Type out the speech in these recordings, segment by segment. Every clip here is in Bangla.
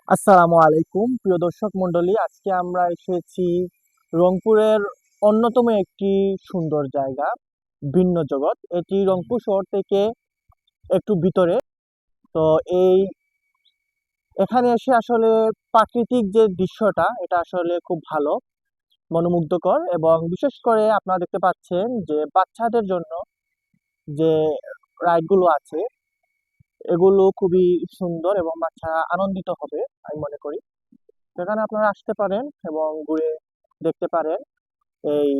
আসসালামু আলাইকুম প্রিয় দর্শক মণ্ডলী, আজকে আমরা এসেছি রংপুরের অন্যতম একটি সুন্দর জায়গা ভিন্ন জগৎ। এটি রংপুর শহর থেকে একটু ভিতরে। তো এই এখানে এসে আসলে প্রাকৃতিক যে দৃশ্যটা এটা আসলে খুব ভালো, মনোমুগ্ধকর, এবং বিশেষ করে আপনারা দেখতে পাচ্ছেন যে বাচ্চাদের জন্য যে রাইডগুলো আছে এগুলো খুবই সুন্দর এবং বাচ্চারা আনন্দিত হবে আমি মনে করি। সেখানে আপনারা আসতে পারেন এবং ঘুরে দেখতে পারেন এই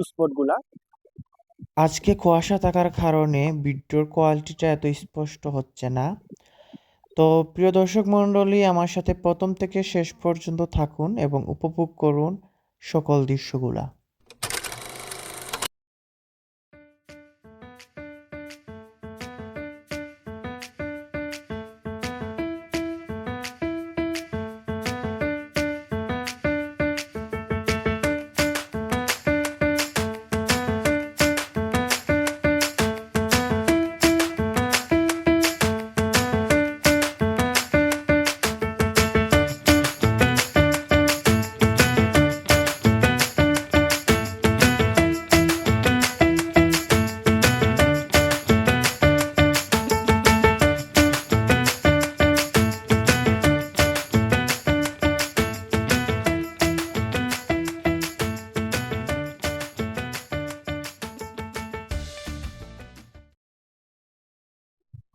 স্পট গুলা। আজকে কুয়াশা থাকার কারণে ভিডিওর কোয়ালিটিটা এত স্পষ্ট হচ্ছে না। তো প্রিয় দর্শক মণ্ডলী, আমার সাথে প্রথম থেকে শেষ পর্যন্ত থাকুন এবং উপভোগ করুন সকল দৃশ্যগুলা।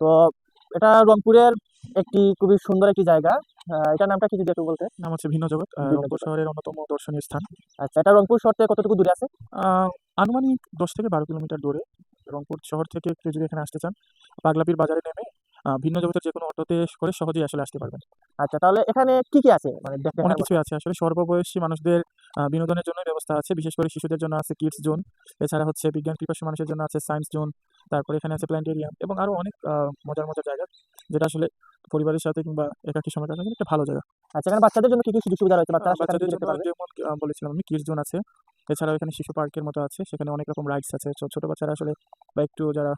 তো এটা রংপুরের একটি খুবই সুন্দর একটি জায়গা। এটার নামটা কি যদি একটু বলতে? নাম হচ্ছে ভিন্ন জগৎ, ভিন্ন রংপুর জগৎ। শহরের অন্যতম দর্শনীয় স্থান। আচ্ছা, এটা রংপুর শহর থেকে কতটুকু দূরে আছে? আহ, আনুমানিক 10 থেকে 12 কিলোমিটার দূরে। রংপুর শহর থেকে কেউ যদি এখানে আসতে চান, পাগলাপীর বাজারে নেমে ভিন্ন জগতের যে কোনো অটোতে করে সহজেই আসলে আসতে পারবেন। আচ্ছা, তাহলে এখানে কি কি আছে মানে অনেক দেখার মতো? কিছুই আছে আসলে, সর্ববয়সী মানুষদের বিনোদনের জন্য ব্যবস্থা আছে। বিশেষ করে শিশুদের জন্য আছে কিডস জোন। এছাড়া হচ্ছে বিজ্ঞান পিপাসু মানুষের জন্য আছে সায়েন্স জোন। তারপরে এখানে আছে প্ল্যানেটেরিয়াম এবং আরো অনেক মজার মজার জায়গা, যেটা আসলে পরিবারের সাথে কিংবা একাকী সময় কাটানোর জন্য একটা ভালো জায়গা। আচ্ছা, এখানে বাচ্চাদের জন্য কি কি সুযোগ সুবিধা রয়েছে? বাচ্চারা সেখানে কি বাচ্চাদের কি জন্য দেখতে পারবে? যেমন বলেছিলাম আমি, কিডস জোন আছে। এছাড়াও এখানে শিশু পার্কের মতো আছে, সেখানে অনেক রকম রাইডস আছে। ছোট বাচ্চারা আসলে বা একটু যারা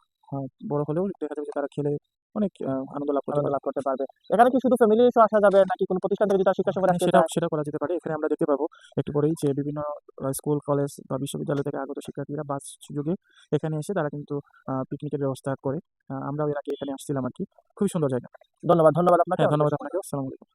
বড় হলেও দেখা যাবে যে তারা খেলে অনেক আনন্দ লাভ করতে আনন্দ পারে। লাভ করতে পারবে। এখানে কি শুধু ফ্যামিলি সহ আসা যাবে নাকি কোনো প্রতিষ্ঠান থেকে যদি তারা শিক্ষা সফরে হ্যাঁ, আসতে সেটাও চায়? সেটা করা যেতে পারে। এখানে আমরা দেখতে পাবো একটু পরেই যে বিভিন্ন স্কুল, কলেজ বা বিশ্ববিদ্যালয় থেকে আগত শিক্ষার্থীরা বাস সুযোগে এখানে এসে তারা কিন্তু পিকনিকের ব্যবস্থা করে। আমরাও এর আগে এখানে আসছিলাম আর কি। খুবই সুন্দর জায়গা। ধন্যবাদ, ধন্যবাদ আপনাকে হ্যাঁ, অনেক ধন্যবাদ বেশি। আপনাকে। আসসালামু আলাইকুম।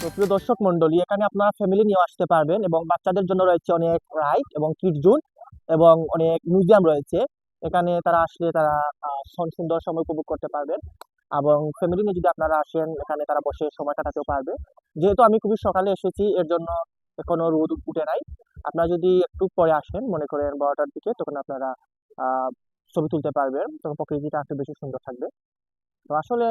তো প্রিয় দর্শক মন্ডলী, এখানে আপনারা ফ্যামিলি নিয়ে আসতে পারবেন এবং বাচ্চাদের জন্য রয়েছে অনেক রাইড এবং কিডস জোন এবং অনেক মিউজিয়াম রয়েছে। এখানে তারা আসলে তারা সুন্দর সময় উপভোগ করতে পারবেন। এবং ফ্যামিলি নিয়ে যদি আপনারা আসেন এখানে তারা বসে সময় কাটাতেও পারবে। যেহেতু আমি খুবই সকালে এসেছি এর জন্য এখনো রোদ উঠে নাই। আপনারা যদি একটু পরে আসেন, মনে করেন 12টার দিকে, তখন আপনারা আহ ছবি তুলতে পারবেন, তখন প্রকৃতিটা একটু বেশি সুন্দর থাকবে। তো আসলে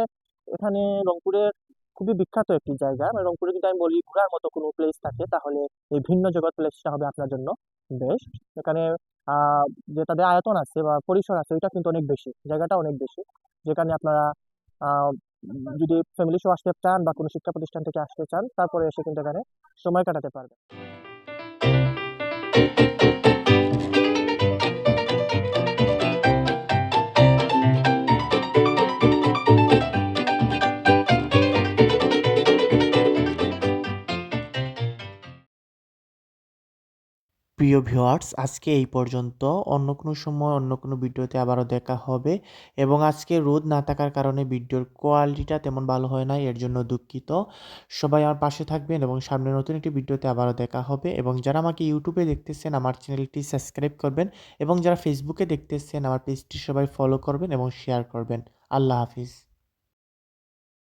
এখানে রংপুরের খুবই বিখ্যাত একটি জায়গা। মানে রংপুরে যদি আমি বলি ঘোরার মতো কোনো প্লেস থাকে তাহলে এই ভিন্ন জগৎ প্লেসটা হবে আপনার জন্য বেস্ট। এখানে আহ যে তাদের আয়তন আছে বা পরিসর আছে ওইটা কিন্তু অনেক বেশি, জায়গাটা অনেক বেশি, যেখানে আপনারা আহ যদি ফ্যামিলি সহ আসতে চান বা কোনো শিক্ষা প্রতিষ্ঠান থেকে আসতে চান তারপরে এসে কিন্তু এখানে সময় কাটাতে পারবেন। প্রিয় ভিউয়ার্স, আজকে এই পর্যন্ত। অন্য কোনো সময় অন্য কোনো ভিডিওতে আবারও দেখা হবে এবং আজকে রোদ না থাকার কারণে ভিডিওর কোয়ালিটিটা তেমন ভালো হয় নাই, এর জন্য দুঃখিত। সবাই আমার পাশে থাকবেন এবং সামনে নতুন একটি ভিডিওতে আবারও দেখা হবে এবং যারা আমাকে ইউটিউবে দেখতেছেন আমার চ্যানেলটি সাবস্ক্রাইব করবেন এবং যারা ফেসবুকে দেখতেছেন আমার পেজটি সবাই ফলো করবেন এবং শেয়ার করবেন। আল্লাহ হাফিজ।